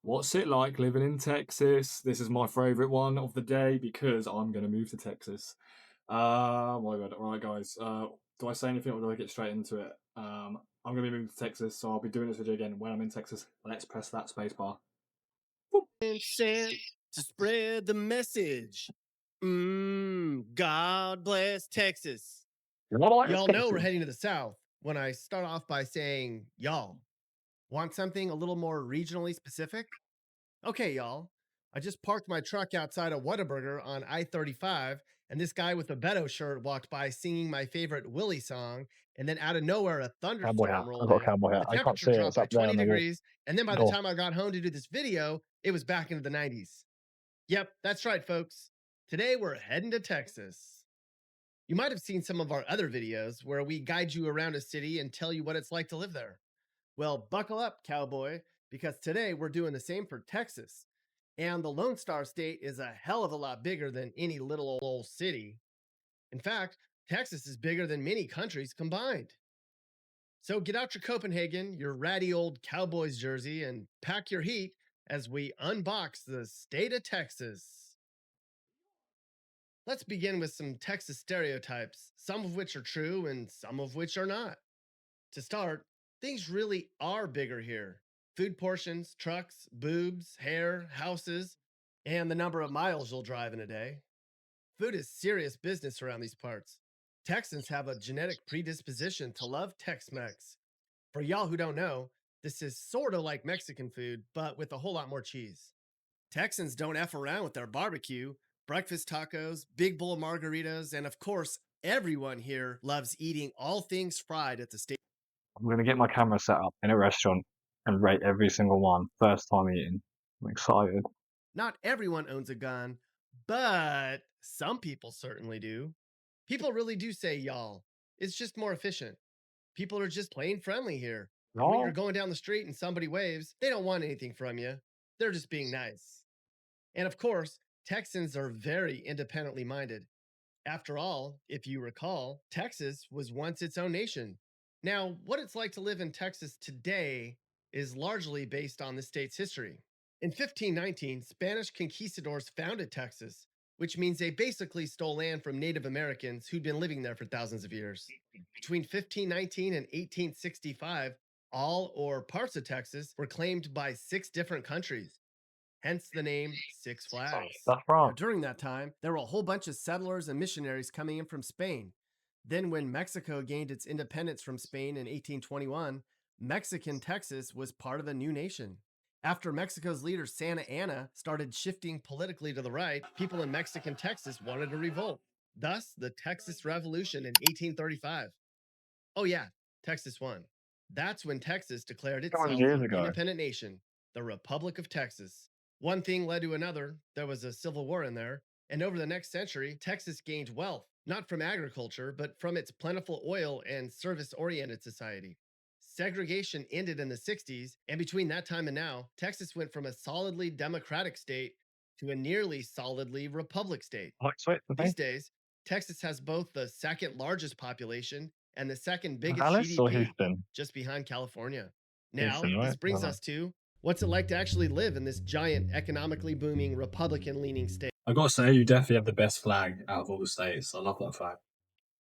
What's it like living in Texas? This is my favorite one of the day because I'm going to move to Texas. My God. All right, guys. Do I say anything or do I get straight into it? I'm going to be moving to Texas, so I'll be doing this video again when I'm in Texas. Let's press that space bar. Sent to spread the message. God bless Texas. Y'all know we're heading to the South when I start off by saying, y'all, want something a little more regionally specific? Okay, y'all. I just parked my truck outside of Whataburger on I 35, and this guy with a Beto shirt walked by singing my favorite Willie song, and then out of nowhere, a Cowboy thunderstorm hat. I've rolled got a in. cowboy hat. The I can't temperature see it. dropped It's by up there 20 on the wall. degrees, and then by the Door. time I got home to do this video, it was back into the 90s. Yep, that's right, folks. Today we're heading to Texas. You might have seen some of our other videos where we guide you around a city and tell you what it's like to live there. Well, buckle up, cowboy, because today we're doing the same for Texas. And the Lone Star State is a hell of a lot bigger than any little old city. In fact, Texas is bigger than many countries combined. So get out your Copenhagen, your ratty old Cowboys jersey, and pack your heat as we unbox the state of Texas. Let's begin with some Texas stereotypes, some of which are true and some of which are not. To start, things really are bigger here. Food portions, trucks, boobs, hair, houses, and the number of miles you'll drive in a day. Food is serious business around these parts. Texans have a genetic predisposition to love Tex Mex. For y'all who don't know, this is sort of like Mexican food, but with a whole lot more cheese. Texans don't F around with their barbecue, breakfast tacos, big bowl margaritas, and of course, everyone here loves eating all things fried at the state. I'm going to get my camera set up in a restaurant and rate every single one. First time eating. I'm excited. Not everyone owns a gun, but some people certainly do. People really do say y'all. It's just more efficient. People are just plain friendly here. And when you're Oh, going down the street and somebody waves, they don't want anything from you. They're just being nice. And of course, Texans are very independently minded. After all, if you recall, Texas was once its own nation. Now, what it's like to live in Texas today is largely based on the state's history. In 1519, Spanish conquistadors founded Texas, which means they basically stole land from Native Americans who'd been living there for thousands of years. Between 1519 and 1865, all or parts of Texas were claimed by 6 different countries, hence the name Six Flags. that's Now, France. during that time, there were a whole bunch of settlers and missionaries coming in from Spain. Then, when Mexico gained its independence from Spain in 1821, Mexican Texas was part of a new nation. After Mexico's leader Santa Anna started shifting politically to the right, people in Mexican Texas wanted to revolt. Thus, the Texas Revolution in 1835. Oh, yeah, Texas won. That's when Texas declared 200 itself years an ago. independent nation, the Republic of Texas. One thing led to another. There was a civil war in there. And over the next century, Texas gained wealth, not from agriculture, but from its plentiful oil and service oriented society. Segregation ended in the 60s, and between that time and now, Texas went from a solidly Democratic state to a nearly solidly Republic state. Like sweet for me. These days, Texas has both the second largest population and the second biggest Dallas or GDP, Houston? just behind California. Now, Houston, this right? I brings don't know. us to what's it like to actually live in this giant, economically booming, Republican leaning state? I gotta say, you definitely have the best flag out of all the states. I love that flag.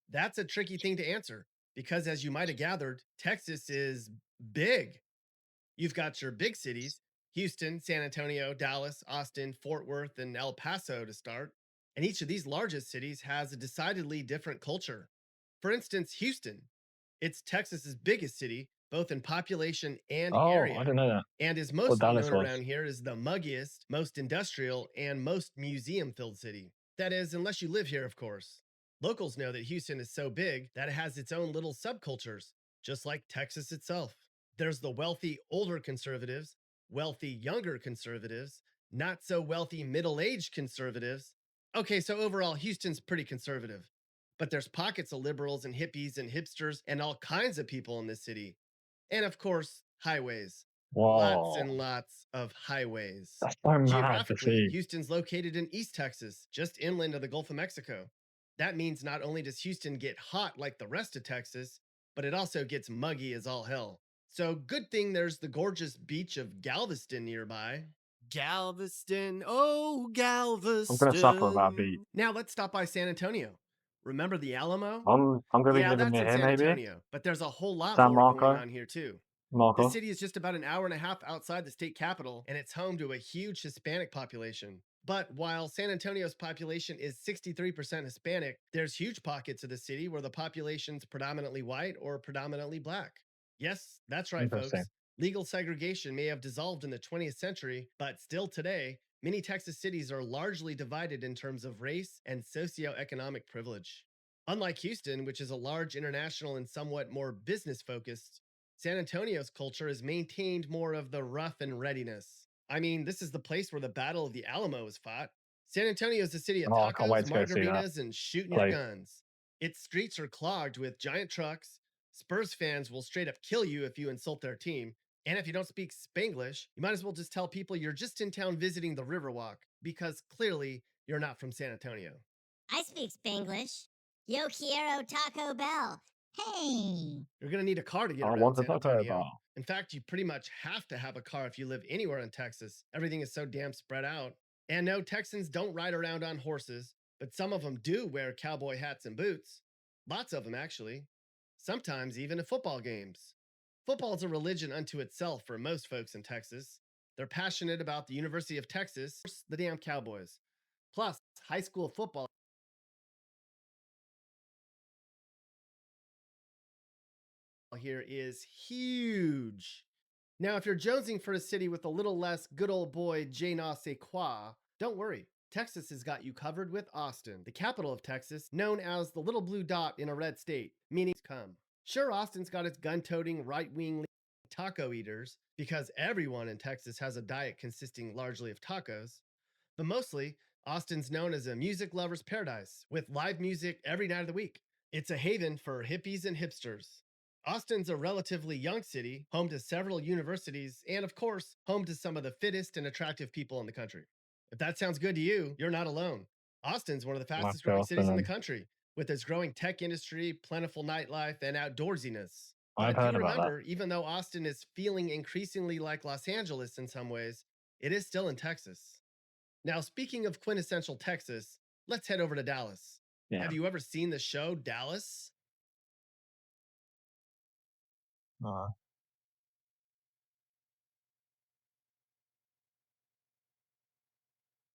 That's a tricky thing to answer because, as you might have gathered, Texas is big. You've got your big cities: Houston, San Antonio, Dallas, Austin, Fort Worth, and El Paso to start. And each of these largest cities has a decidedly different culture. For instance, Houston. It's Texas's biggest city, both in population and Oh, I area, didn't know that. and is What mostly Dallas known was. around here as the muggiest, most industrial, and most museum filled city. That is, unless you live here, of course. Locals know that Houston is so big that it has its own little subcultures, just like Texas itself. There's the wealthy older conservatives, wealthy younger conservatives, not so wealthy middle aged conservatives. Okay, so overall, Houston's pretty conservative. But there's pockets of liberals and hippies and hipsters and all kinds of people in this city. And of course, highways. Lots Whoa. and lots of highways. That's so mad to Geographically, see. Houston's located in East Texas, just inland of the Gulf of Mexico. That means not only does Houston get hot like the rest of Texas, but it also gets muggy as all hell. So good thing there's the gorgeous beach of Galveston nearby. Galveston, oh I'm gonna suffer without a Galveston. beat. Now let's stop by San Antonio. Remember the Alamo? I'm gonna be Yeah, living that's near in here, San maybe. Antonio, but there's a whole lot San more going Marco. on here too. The Marco. city is just about an hour and a half outside the state capital, and it's home to a huge Hispanic population. But while San Antonio's population is 63% Hispanic, there's huge pockets of the city where the population's predominantly white or predominantly black. Yes, that's right, Interesting. folks. Legal segregation may have dissolved in the 20th century, but still today, many Texas cities are largely divided in terms of race and socioeconomic privilege. Unlike Houston, which is a large international and somewhat more business focused, San Antonio's culture has maintained more of the rough and readiness. I mean, this is the place where the Battle of the Alamo was fought. San Antonio is a city of Oh, I can't tacos, wait to go see that margaritas, and shooting your place. guns. Its streets are clogged with giant trucks. Spurs fans will straight up kill you if you insult their team. And if you don't speak Spanglish, you might as well just tell people you're just in town visiting the Riverwalk, because clearly you're not from San Antonio. I speak Spanglish. Yo quiero Taco Bell. Hey. You're going to need a car to get I around want a San taco Antonio. bar. In fact, you pretty much have to have a car if you live anywhere in Texas. Everything is so damn spread out. And no, Texans don't ride around on horses, but some of them do wear cowboy hats and boots. Lots of them, actually. Sometimes even at football games. Football's a religion unto itself for most folks in Texas. They're passionate about the University of Texas, the damn Cowboys. Plus, high school football here is huge. Now, if you're jonesing for a city with a little less good old boy je ne sais quoi, don't worry. Texas has got you covered with Austin, the capital of Texas, known as the little blue dot in a red state, meaning come. Sure, Austin's got its gun-toting, right-wing taco eaters, because everyone in Texas has a diet consisting largely of tacos, but mostly, Austin's known as a music lover's paradise, with live music every night of the week. It's a haven for hippies and hipsters. Austin's a relatively young city, home to several universities, and of course, home to some of the fittest and attractive people in the country. If that sounds good to you, you're not alone. Austin's one of the Let's fastest go growing cities in the Austin. country, with its growing tech industry, plentiful nightlife, and outdoorsiness. I've But heard do about that. remember, even though Austin is feeling increasingly like Los Angeles in some ways, it is still in Texas. Now, speaking of quintessential Texas, let's head over to Dallas. Yeah. Have you ever seen the show Dallas?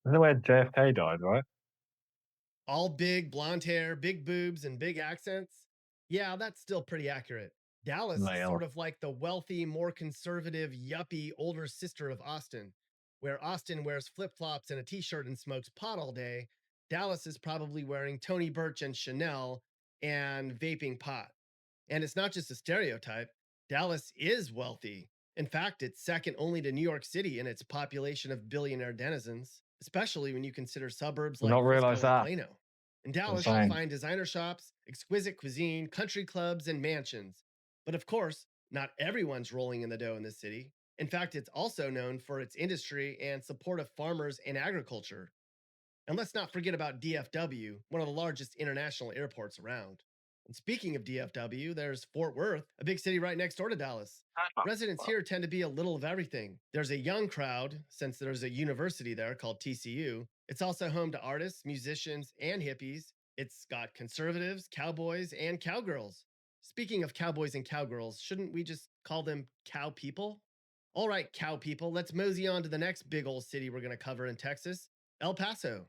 Isn't it where JFK died, right? All big, blonde hair, big boobs, and big accents? Yeah, that's still pretty accurate. Dallas is Nail. sort of like the wealthy, more conservative, yuppie older sister of Austin. Where Austin wears flip flops and a t shirt and smokes pot all day, Dallas is probably wearing Tony Birch and Chanel and vaping pot. And it's not just a stereotype, Dallas is wealthy. In fact, it's second only to New York City in its population of billionaire denizens, especially when you consider suburbs Did like not realize Frisco and that. Plano. In Dallas, you'll Insane. find designer shops, exquisite cuisine, country clubs, and mansions. But of course, not everyone's rolling in the dough in this city. In fact, it's also known for its industry and support of farmers and agriculture. And let's not forget about DFW, one of the largest international airports around. And speaking of DFW, there's Fort Worth, a big city right next door to Dallas. Residents here tend to be a little of everything. There's a young crowd, since there's a university there called TCU. It's also home to artists, musicians, and hippies. It's got conservatives, cowboys, and cowgirls. Speaking of cowboys and cowgirls, shouldn't we just call them cow people? All right, cow people, let's mosey on to the next big old city we're going to cover in Texas, El Paso.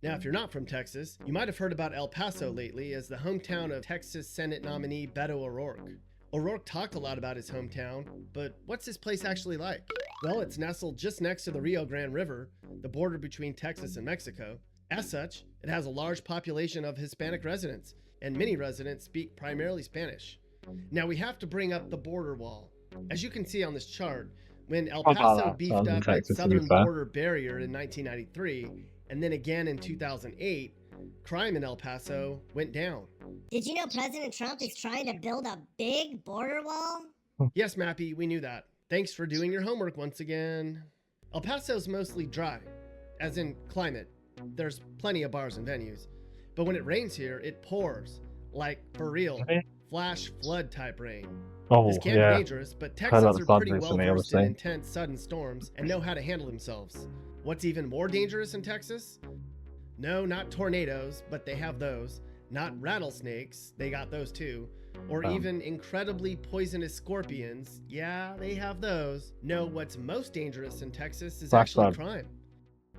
Now, if you're not from Texas, you might have heard about El Paso lately as the hometown of Texas Senate nominee Beto O'Rourke. O'Rourke talked a lot about his hometown, but what's this place actually like? Well, it's nestled just next to the Rio Grande River, the border between Texas and Mexico. As such, it has a large population of Hispanic residents, and many residents speak primarily Spanish. Now, we have to bring up the border wall. As you can see on this chart, when El Paso beefed up its Texas, to be southern fair. border barrier in 1993, and then again in 2008, crime in El Paso went down. Did you know President Trump is trying to build a big border wall? Yes, Mappy, we knew that. Thanks for doing your homework once again. El Paso's mostly dry, as in climate. There's plenty of bars and venues. But when it rains here, it pours. Like, for real. Okay. Flash flood type rain. Oh, This can be yeah. dangerous, but Heard about Texans the are flood pretty well recently, versed in obviously. intense sudden storms and know how to handle themselves. What's even more dangerous in Texas? No, not tornadoes, but they have those. Not rattlesnakes, they got those too. Or even incredibly poisonous scorpions, yeah, they have those. No, what's most dangerous in Texas is Flash actually flood. crime.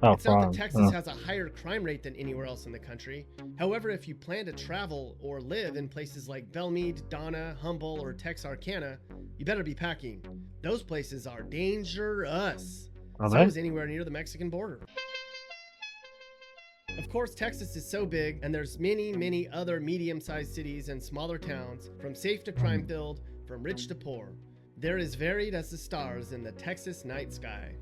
Oh, It's not that crime. Texas has a higher crime rate than anywhere else in the country. However, if you plan to travel or live in places like Belmead, Donna, Humble, or Texarkana, you better be packing. Those places are dangerous. Are So they? is anywhere near the Mexican border. Of course, Texas is so big, and there's many other medium-sized cities and smaller towns, from safe to crime-filled, from rich to poor. They're as varied as the stars in the Texas night sky.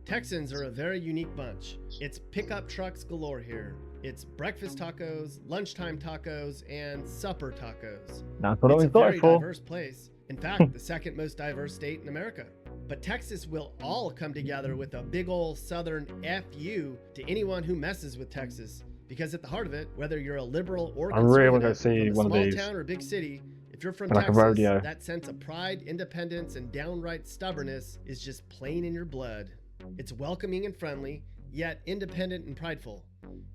Texans are a very unique bunch. It's pickup trucks galore here. It's breakfast tacos, lunchtime tacos, and supper tacos. That's what I It's was a thought very for. diverse place. In fact, the second most diverse state in America. But Texas will all come together with a big ol' southern FU to anyone who messes with Texas. Because at the heart of it, whether you're a liberal or I really want to go conservative, see from a one of small these. town or big city, if you're from Like a Texas, rodeo. that sense of pride, independence, and downright stubbornness is just plain in your blood. It's welcoming and friendly, yet independent and prideful.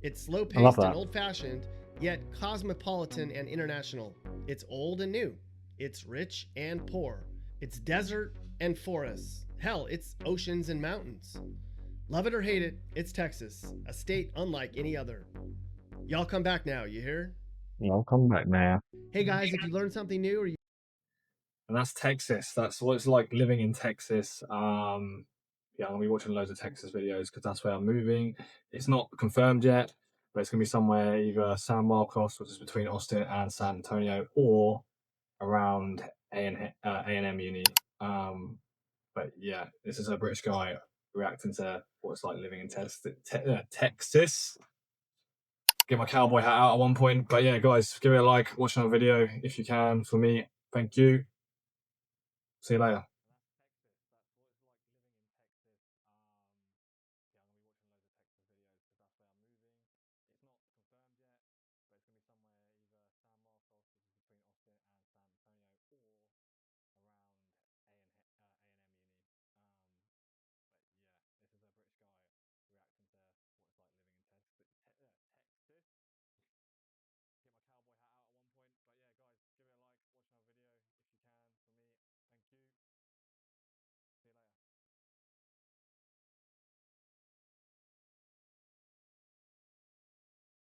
It's slow-paced that. and old-fashioned, yet cosmopolitan and international. It's old and new. It's rich and poor. It's desert and forests. Hell, it's oceans and mountains. Love it or hate it, it's Texas, a state unlike any other. Y'all come back now, you hear? I'll come back now. Hey guys, if you learned something new or you And that's Texas. That's what it's like living in Texas. Yeah, I'm gonna be watching loads of Texas videos because that's where I'm moving. It's not confirmed yet, but it's gonna be somewhere either San Marcos, which is between Austin and San Antonio, or around A&M Uni. But yeah, this is a British guy reacting to what it's like living in Texas. Get my cowboy hat out at one point. But yeah, guys, give it a like, watch another video if you can. For me, thank you. See you later.